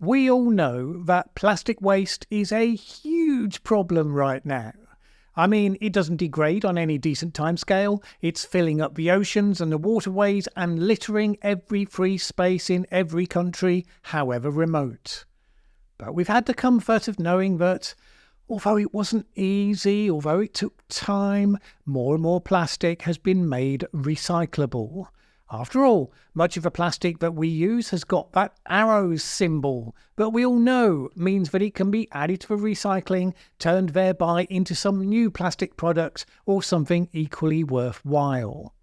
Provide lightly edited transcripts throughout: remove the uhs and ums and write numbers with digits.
We all know that plastic waste is a huge problem right now. I mean, it doesn't degrade on any decent timescale. It's filling up the oceans and the waterways and littering every free space in every country, however remote. But we've had the comfort of knowing that, although it wasn't easy, although it took time, more and more plastic has been made recyclable. After all, much of the plastic that we use has got that arrow symbol that we all know means that it can be added to the recycling, turned thereby into some new plastic product or something equally worthwhile.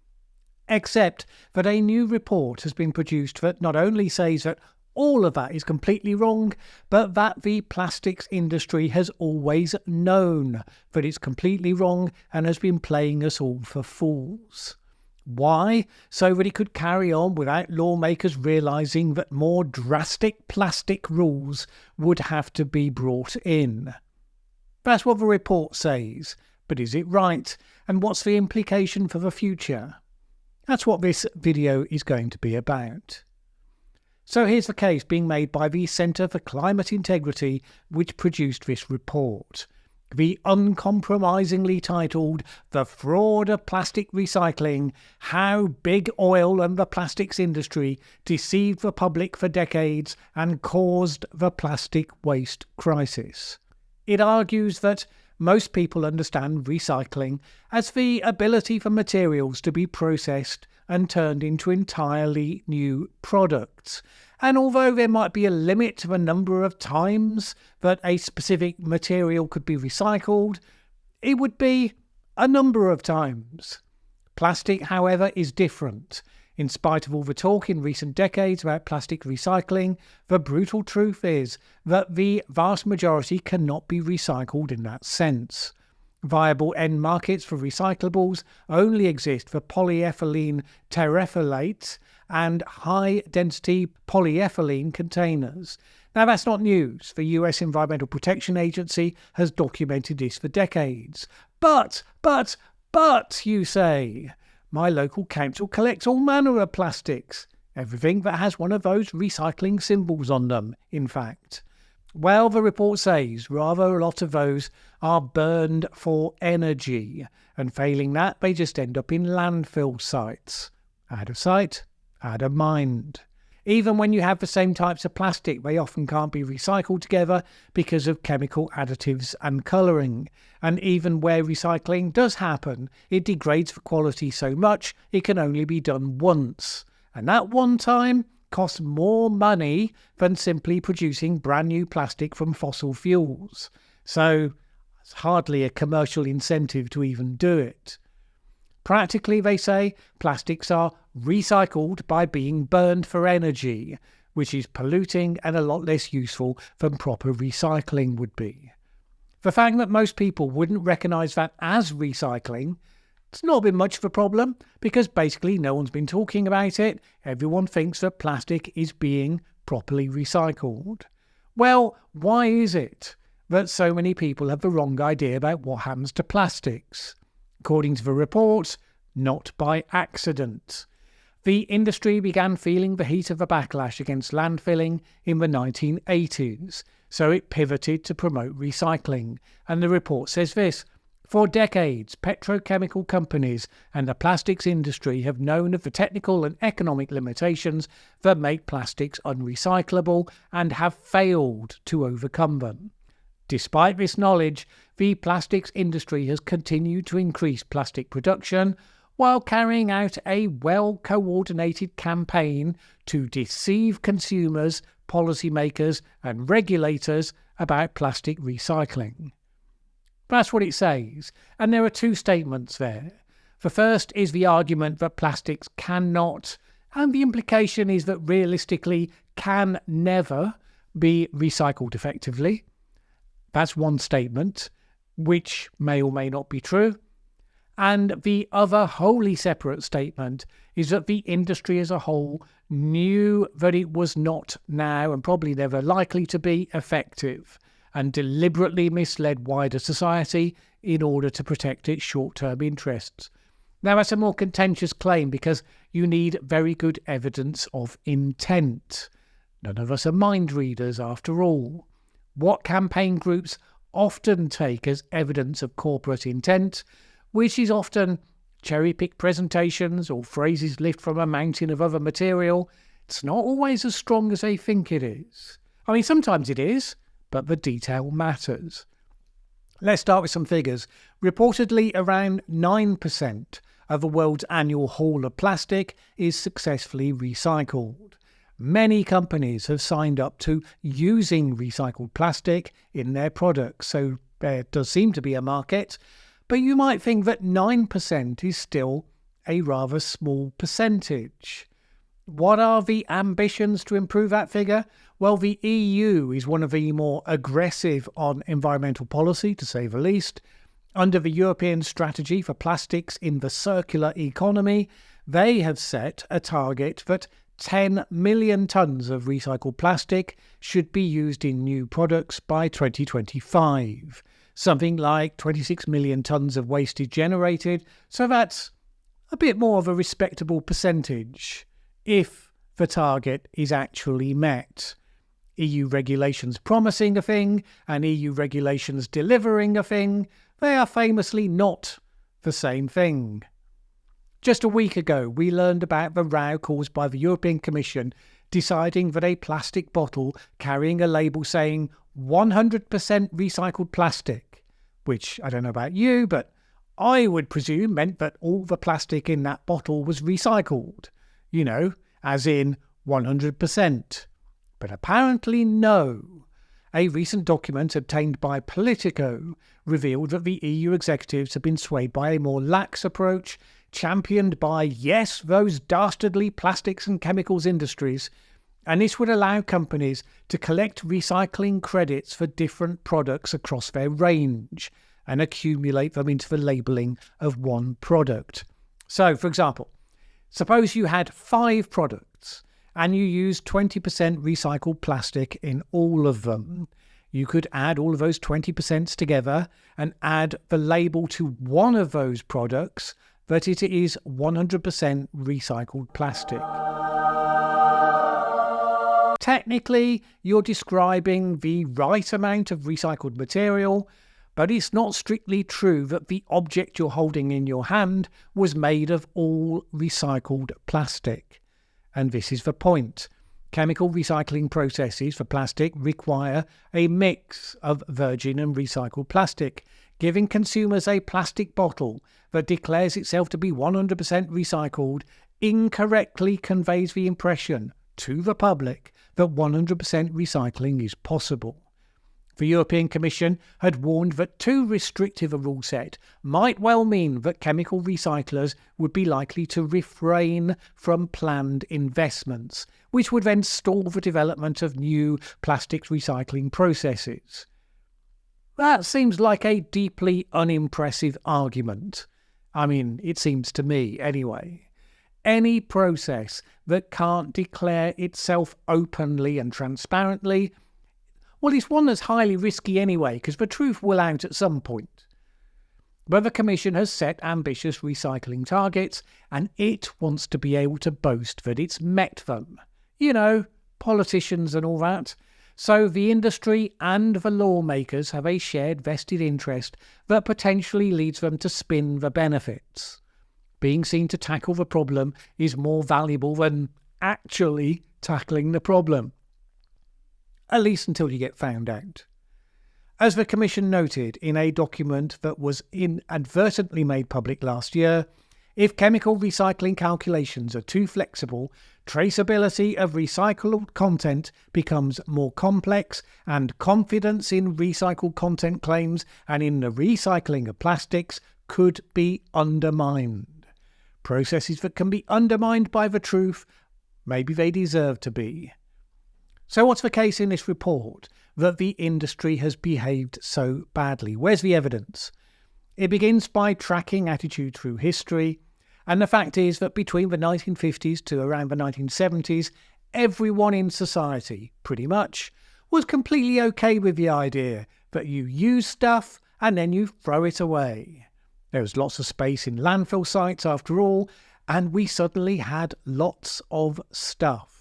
Except that a new report has been produced that not only says that all of that is completely wrong, but that the plastics industry has always known that it's completely wrong and has been playing us all for fools. Why? So that it could carry on without lawmakers realising that more drastic plastic rules would have to be brought in. That's what the report says, but is it right? And what's the implication for the future? That's what this video is going to be about. So here's the case being made by the Centre for Climate Integrity, which produced this report. The uncompromisingly titled "The Fraud of Plastic Recycling: How Big Oil and the Plastics Industry Deceived the Public for Decades and Caused the Plastic Waste Crisis." It argues that most people understand recycling as the ability for materials to be processed and turned into entirely new products. And although there might be a limit to the number of times that a specific material could be recycled, it would be a number of times. Plastic, however, is different. In spite of all the talk in recent decades about plastic recycling, the brutal truth is that the vast majority cannot be recycled in that sense. Viable end markets for recyclables only exist for polyethylene terephthalate and high-density polyethylene containers. Now, that's not news. The US Environmental Protection Agency has documented this for decades. But, you say, my local council collects all manner of plastics. Everything that has one of those recycling symbols on them, in fact. Well, the report says rather a lot of those are burned for energy, and failing that, they just end up in landfill sites. Out of sight, out of mind. Even when you have the same types of plastic, they often can't be recycled together because of chemical additives and colouring. And even where recycling does happen, it degrades the quality so much it can only be done once. And that one time costs more money than simply producing brand new plastic from fossil fuels. So it's hardly a commercial incentive to even do it. Practically, they say, plastics are recycled by being burned for energy, which is polluting and a lot less useful than proper recycling would be. The fact that most people wouldn't recognise that as recycling, it's not been much of a problem, because basically no one's been talking about it. Everyone thinks that plastic is being properly recycled. Well, why is it that so many people have the wrong idea about what happens to plastics? According to the report, not by accident. The industry began feeling the heat of the backlash against landfilling in the 1980s, so it pivoted to promote recycling. And the report says this: for decades, petrochemical companies and the plastics industry have known of the technical and economic limitations that make plastics unrecyclable and have failed to overcome them. Despite this knowledge, the plastics industry has continued to increase plastic production while carrying out a well-coordinated campaign to deceive consumers, policymakers, and regulators about plastic recycling. That's what it says, and there are two statements there. The first is the argument that plastics cannot, and the implication is that realistically can never be recycled effectively. That's one statement, which may or may not be true. And the other wholly separate statement is that the industry as a whole knew that it was not now and probably never likely to be effective, and deliberately misled wider society in order to protect its short-term interests. Now, that's a more contentious claim because you need very good evidence of intent. None of us are mind readers after all. What campaign groups often take as evidence of corporate intent, which is often cherry-picked presentations or phrases lifted from a mountain of other material, it's not always as strong as they think it is. I mean, sometimes it is, but the detail matters. Let's start with some figures. Reportedly, around 9% of the world's annual haul of plastic is successfully recycled. Many companies have signed up to using recycled plastic in their products, so there does seem to be a market. But you might think that 9% is still a rather small percentage. What are the ambitions to improve that figure? Well, the EU is one of the more aggressive on environmental policy, to say the least. Under the European Strategy for Plastics in the Circular Economy, they have set a target that 10 million tonnes of recycled plastic should be used in new products by 2025. Something like 26 million tonnes of waste is generated, so that's a bit more of a respectable percentage if the target is actually met. EU regulations promising a thing and EU regulations delivering a thing, they are famously not the same thing. Just a week ago, we learned about the row caused by the European Commission deciding that a plastic bottle carrying a label saying 100% recycled plastic, which I don't know about you, but I would presume meant that all the plastic in that bottle was recycled. You know, as in 100%. But apparently no. A recent document obtained by Politico revealed that the EU executives have been swayed by a more lax approach, championed by, yes, those dastardly plastics and chemicals industries, and this would allow companies to collect recycling credits for different products across their range and accumulate them into the labelling of one product. So, for example, suppose you had 5 products and you used 20% recycled plastic in all of them. You could add all of those 20% together and add the label to one of those products that it is 100% recycled plastic. Technically, you're describing the right amount of recycled material, but it's not strictly true that the object you're holding in your hand was made of all recycled plastic. And this is the point. Chemical recycling processes for plastic require a mix of virgin and recycled plastic. Giving consumers a plastic bottle that declares itself to be 100% recycled incorrectly conveys the impression to the public that 100% recycling is possible. The European Commission had warned that too restrictive a rule set might well mean that chemical recyclers would be likely to refrain from planned investments, which would then stall the development of new plastics recycling processes. That seems like a deeply unimpressive argument. I mean, it seems to me anyway. Any process that can't declare itself openly and transparently, well, it's one that's highly risky anyway, because the truth will out at some point. But the Commission has set ambitious recycling targets, and it wants to be able to boast that it's met them. You know, politicians and all that. So the industry and the lawmakers have a shared vested interest that potentially leads them to spin the benefits. Being seen to tackle the problem is more valuable than actually tackling the problem. At least until you get found out. As the Commission noted in a document that was inadvertently made public last year, if chemical recycling calculations are too flexible, traceability of recycled content becomes more complex and confidence in recycled content claims and in the recycling of plastics could be undermined. Processes that can be undermined by the truth, maybe they deserve to be. So what's the case in this report that the industry has behaved so badly? Where's the evidence? It begins by tracking attitude through history, and the fact is that between the 1950s to around the 1970s, everyone in society, pretty much, was completely okay with the idea that you use stuff and then you throw it away. There was lots of space in landfill sites after all, and we suddenly had lots of stuff.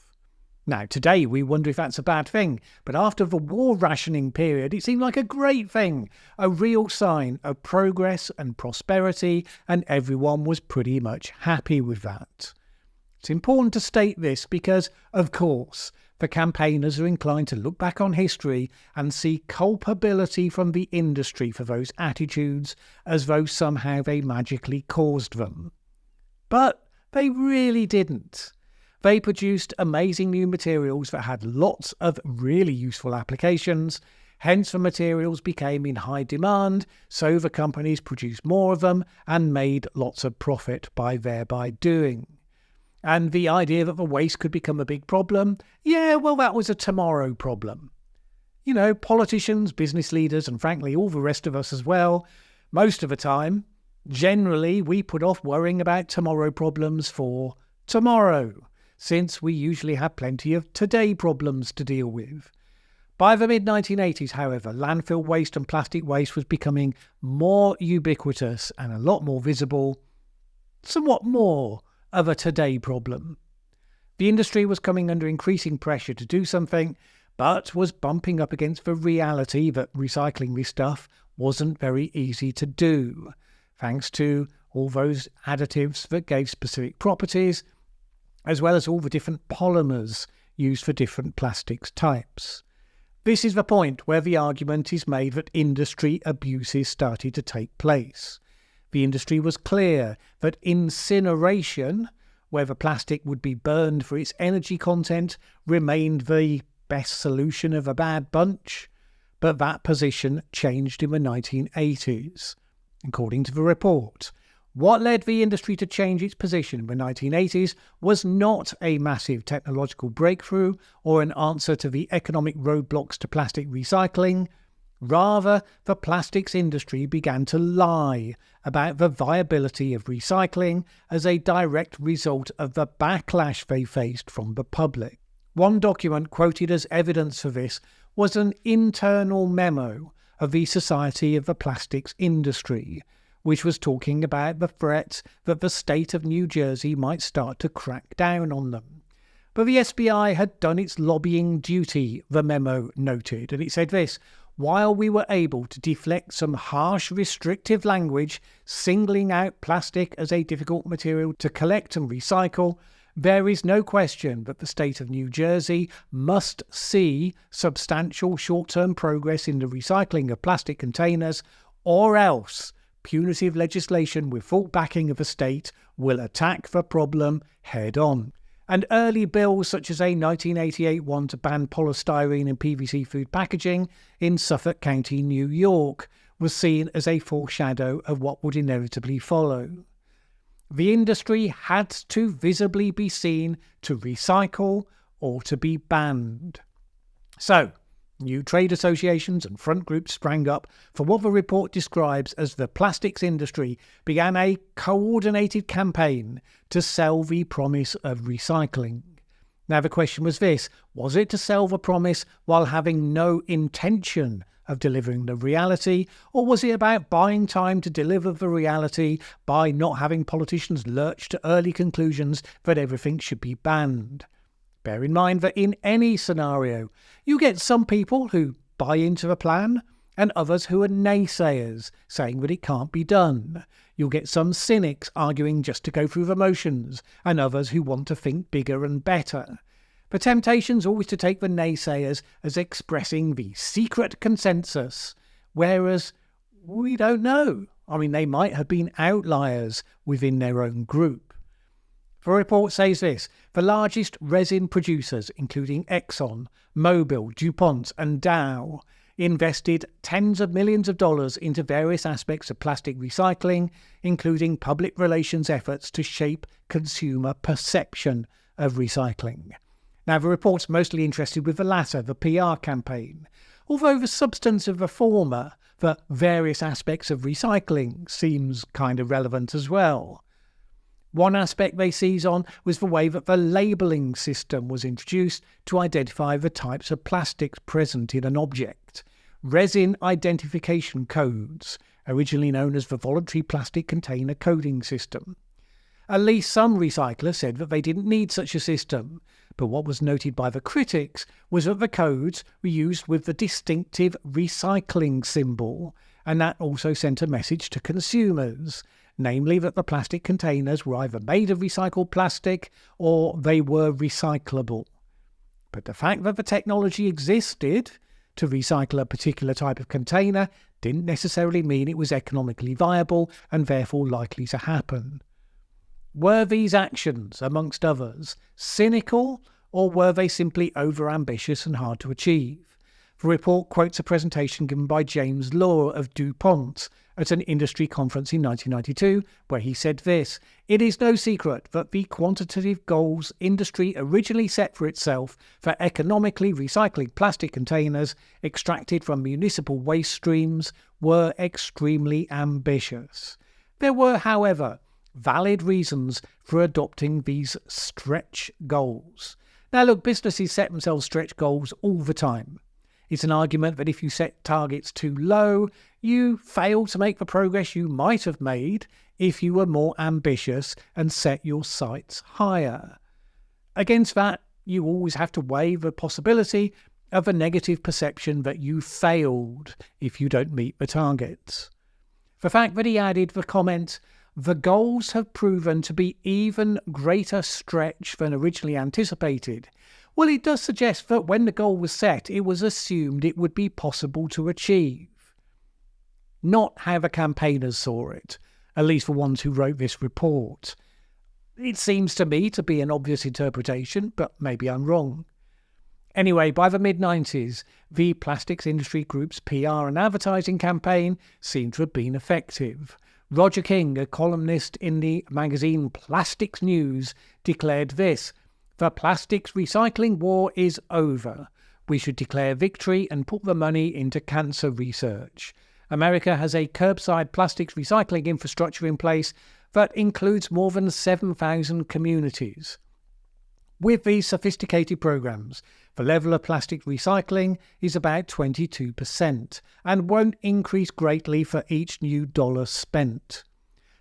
Now, today we wonder if that's a bad thing, but after the war rationing period, it seemed like a great thing, a real sign of progress and prosperity, and everyone was pretty much happy with that. It's important to state this because, of course, the campaigners are inclined to look back on history and see culpability from the industry for those attitudes as though somehow they magically caused them. But they really didn't. They produced amazing new materials that had lots of really useful applications, hence the materials became in high demand, so the companies produced more of them and made lots of profit by thereby doing. And the idea that the waste could become a big problem, that was a tomorrow problem. Politicians, business leaders, and frankly all the rest of us as well, most of the time, generally we put off worrying about tomorrow problems for tomorrow, since we usually have plenty of today problems to deal with. By the mid-1980s, however, landfill waste and plastic waste was becoming more ubiquitous and a lot more visible, somewhat more of a today problem. The industry was coming under increasing pressure to do something, but was bumping up against the reality that recycling this stuff wasn't very easy to do, thanks to all those additives that gave specific properties, as well as all the different polymers used for different plastics types. This is the point where the argument is made that industry abuses started to take place. The industry was clear that incineration, where the plastic would be burned for its energy content, remained the best solution of a bad bunch, but that position changed in the 1980s. According to the report, what led the industry to change its position in the 1980s was not a massive technological breakthrough or an answer to the economic roadblocks to plastic recycling. Rather, the plastics industry began to lie about the viability of recycling as a direct result of the backlash they faced from the public. One document quoted as evidence for this was an internal memo of the Society of the Plastics Industry, which was talking about the threat that the state of New Jersey might start to crack down on them. But the SBI had done its lobbying duty, the memo noted, and it said this: while we were able to deflect some harsh restrictive language singling out plastic as a difficult material to collect and recycle, there is no question that the state of New Jersey must see substantial short-term progress in the recycling of plastic containers, or else punitive legislation with full backing of the state will attack the problem head-on. And early bills such as a 1988 one to ban polystyrene and PVC food packaging in Suffolk County, New York, was seen as a foreshadow of what would inevitably follow. The industry had to visibly be seen to recycle or to be banned. So, new trade associations and front groups sprang up for what the report describes as the plastics industry began a coordinated campaign to sell the promise of recycling. Now the question was this: was it to sell the promise while having no intention of delivering the reality, or was it about buying time to deliver the reality by not having politicians lurch to early conclusions that everything should be banned? Bear in mind that in any scenario, you get some people who buy into the plan and others who are naysayers, saying that it can't be done. You'll get some cynics arguing just to go through the motions, and others who want to think bigger and better. The temptation's always to take the naysayers as expressing the secret consensus, whereas we don't know. They might have been outliers within their own group. The report says this: the largest resin producers, including Exxon, Mobil, DuPont and Dow, invested tens of millions of dollars into various aspects of plastic recycling, including public relations efforts to shape consumer perception of recycling. Now, the report's mostly interested with the latter, the PR campaign, although the substance of the former, the various aspects of recycling, seems kind of relevant as well. One aspect they seize on was the way that the labelling system was introduced to identify the types of plastics present in an object. Resin identification codes, originally known as the Voluntary Plastic Container Coding System. At least some recyclers said that they didn't need such a system, But what was noted by the critics was that the codes were used with the distinctive recycling symbol, and that also sent a message to consumers, namely that the plastic containers were either made of recycled plastic or they were recyclable. But the fact that the technology existed to recycle a particular type of container didn't necessarily mean it was economically viable and therefore likely to happen. Were these actions, amongst others, cynical, or were they simply overambitious and hard to achieve? The report quotes a presentation given by James Law of DuPont at an industry conference in 1992, where he said this: "It is no secret that the quantitative goals industry originally set for itself for economically recycling plastic containers extracted from municipal waste streams were extremely ambitious. There were, however, valid reasons for adopting these stretch goals." Now look, businesses set themselves stretch goals all the time. It's an argument that if you set targets too low, you fail to make the progress you might have made if you were more ambitious and set your sights higher. Against that, you always have to weigh the possibility of a negative perception that you failed if you don't meet the targets. The fact that he added the comment, "The goals have proven to be even greater stretch than originally anticipated," well, it does suggest that when the goal was set, it was assumed it would be possible to achieve. Not how the campaigners saw it, at least the ones who wrote this report. It seems to me to be an obvious interpretation, but maybe I'm wrong. Anyway, by the mid-90s, the plastics industry group's PR and advertising campaign seemed to have been effective. Roger King, a columnist in the magazine Plastics News, declared this: "The plastics recycling war is over. We should declare victory and put the money into cancer research. America has a curbside plastics recycling infrastructure in place that includes more than 7,000 communities. With these sophisticated programs, the level of plastic recycling is about 22% and won't increase greatly for each new dollar spent."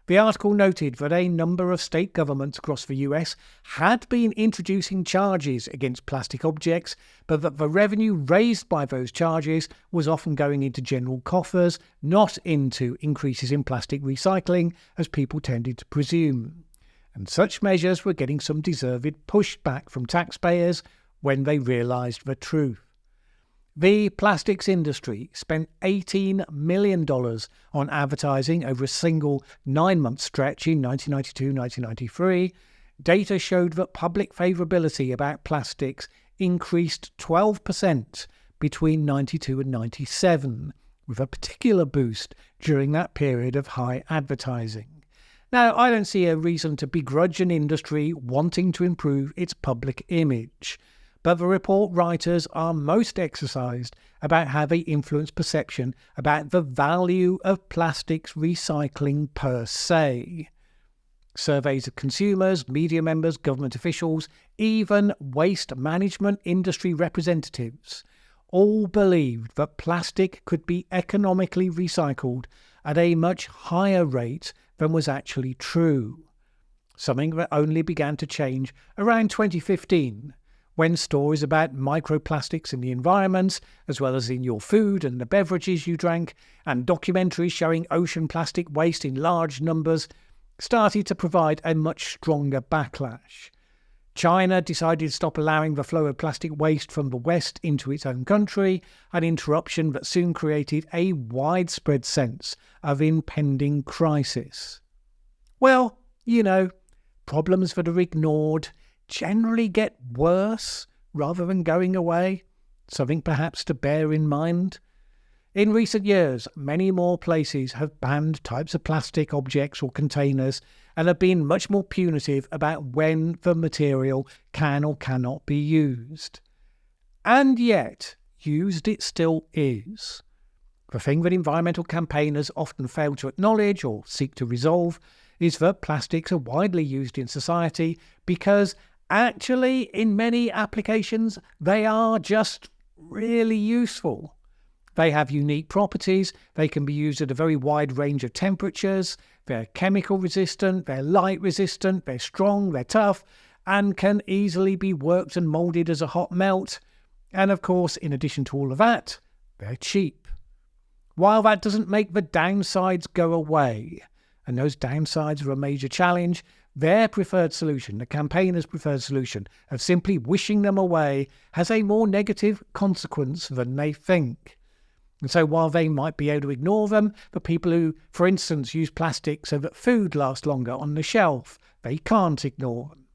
The article noted that a number of state governments across the US had been introducing charges against plastic objects, but that the revenue raised by those charges was often going into general coffers, not into increases in plastic recycling, as people tended to presume. And such measures were getting some deserved pushback from taxpayers when they realised the truth. The plastics industry spent $18 million on advertising over a single 9-month stretch in 1992-1993. Data showed that public favourability about plastics increased 12% between 92 and 97, with a particular boost during that period of high advertising. Now, I don't see a reason to begrudge an industry wanting to improve its public image, but the report writers are most exercised about how they influence perception about the value of plastics recycling per se. Surveys of consumers, media members, government officials, even waste management industry representatives all believed that plastic could be economically recycled at a much higher rate than was actually true, something that only began to change around 2015, when stories about microplastics in the environment, as well as in your food and the beverages you drank, and documentaries showing ocean plastic waste in large numbers, started to provide a much stronger backlash. China decided to stop allowing the flow of plastic waste from the West into its own country, an interruption that soon created a widespread sense of impending crisis. Well, problems that are ignored generally get worse rather than going away, something perhaps to bear in mind. In recent years, many more places have banned types of plastic objects or containers and have been much more punitive about when the material can or cannot be used. And yet, used it still is. The thing that environmental campaigners often fail to acknowledge or seek to resolve is that plastics are widely used in society because actually, in many applications, they are just really useful. They have unique properties, they can be used at a very wide range of temperatures, they're chemical resistant, they're light resistant, they're strong, they're tough, and can easily be worked and moulded as a hot melt. And of course, in addition to all of that, they're cheap. While that doesn't make the downsides go away, and those downsides are a major challenge, their preferred solution, the campaigners' preferred solution of simply wishing them away, has a more negative consequence than they think. And so while they might be able to ignore them, the people who, for instance, use plastic so that food lasts longer on the shelf, they can't ignore them.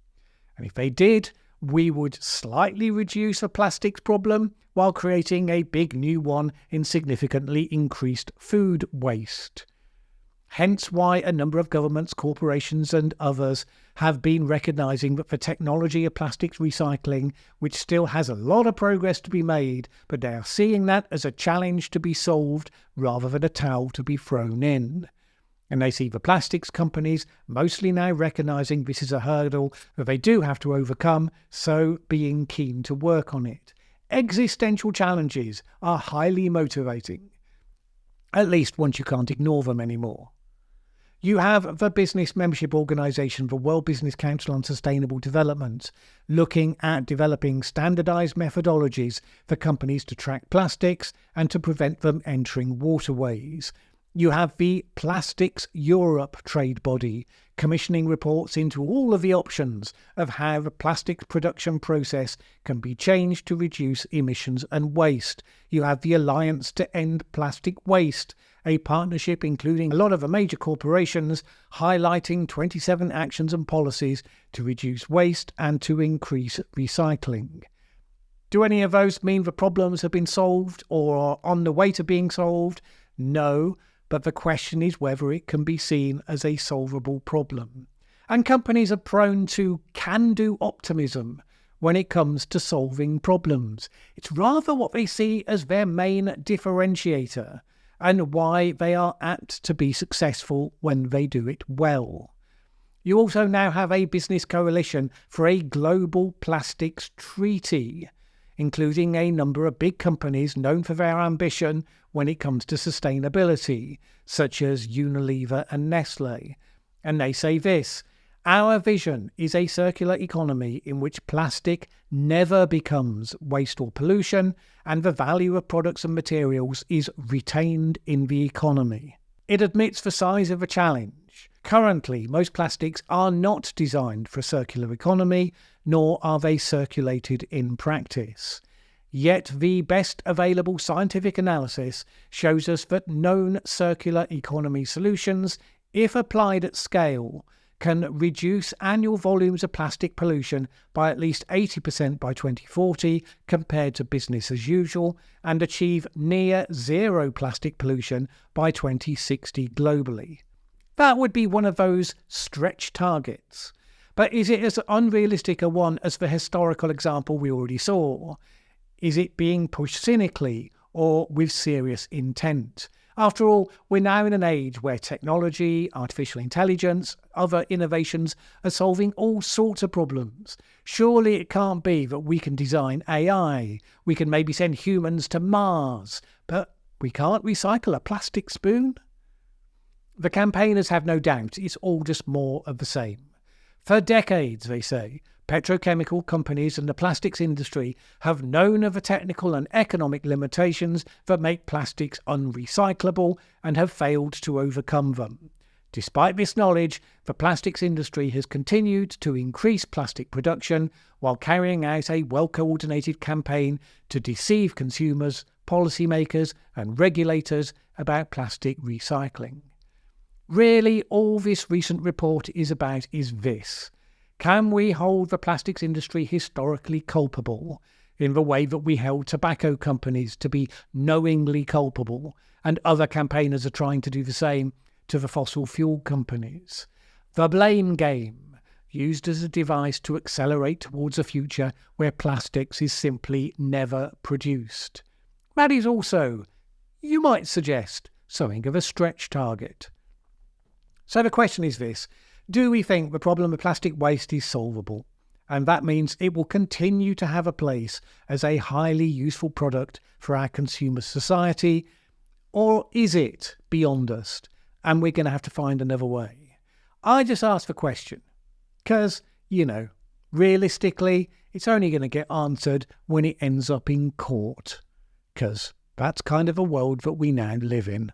And if they did, we would slightly reduce the plastics problem while creating a big new one in significantly increased food waste. Hence why a number of governments, corporations and others have been recognising that the technology of plastics recycling, which still has a lot of progress to be made, but they are seeing that as a challenge to be solved rather than a towel to be thrown in. And they see the plastics companies mostly now recognising this is a hurdle that they do have to overcome, so being keen to work on it. Existential challenges are highly motivating, at least once you can't ignore them anymore. You have the business membership organisation, the World Business Council on Sustainable Development, looking at developing standardised methodologies for companies to track plastics and to prevent them entering waterways. You have the Plastics Europe trade body commissioning reports into all of the options of how the plastics production process can be changed to reduce emissions and waste. You have the Alliance to End Plastic Waste, a partnership including a lot of the major corporations, highlighting 27 actions and policies to reduce waste and to increase recycling. Do any of those mean the problems have been solved or are on the way to being solved? No. But the question is whether it can be seen as a solvable problem. And companies are prone to can-do optimism when it comes to solving problems. It's rather what they see as their main differentiator and why they are apt to be successful when they do it well. You also now have a business coalition for a global plastics treaty, including a number of big companies known for their ambition when it comes to sustainability, such as Unilever and Nestle. And they say this: our vision is a circular economy in which plastic never becomes waste or pollution, and the value of products and materials is retained in the economy. It admits the size of the challenge. Currently, most plastics are not designed for a circular economy, nor are they circulated in practice. Yet the best available scientific analysis shows us that known circular economy solutions, if applied at scale, can reduce annual volumes of plastic pollution by at least 80% by 2040 compared to business as usual, and achieve near zero plastic pollution by 2060 globally. That would be one of those stretch targets. But is it as unrealistic a one as the historical example we already saw? Is it being pushed cynically or with serious intent? After all, we're now in an age where technology, artificial intelligence, other innovations are solving all sorts of problems. Surely it can't be that we can design AI, we can maybe send humans to Mars, but we can't recycle a plastic spoon? The campaigners have no doubt it's all just more of the same. For decades, they say, petrochemical companies and the plastics industry have known of the technical and economic limitations that make plastics unrecyclable and have failed to overcome them. Despite this knowledge, the plastics industry has continued to increase plastic production while carrying out a well-coordinated campaign to deceive consumers, policymakers and regulators about plastic recycling. Really, all this recent report is about is this: can we hold the plastics industry historically culpable in the way that we held tobacco companies to be knowingly culpable, and other campaigners are trying to do the same to the fossil fuel companies? The blame game, used as a device to accelerate towards a future where plastics is simply never produced. That is also, you might suggest, something of a stretch target. So the question is this: do we think the problem of plastic waste is solvable? And that means it will continue to have a place as a highly useful product for our consumer society? Or is it beyond us and we're going to have to find another way? I just asked the question because, realistically, it's only going to get answered when it ends up in court. Because that's kind of a world that we now live in.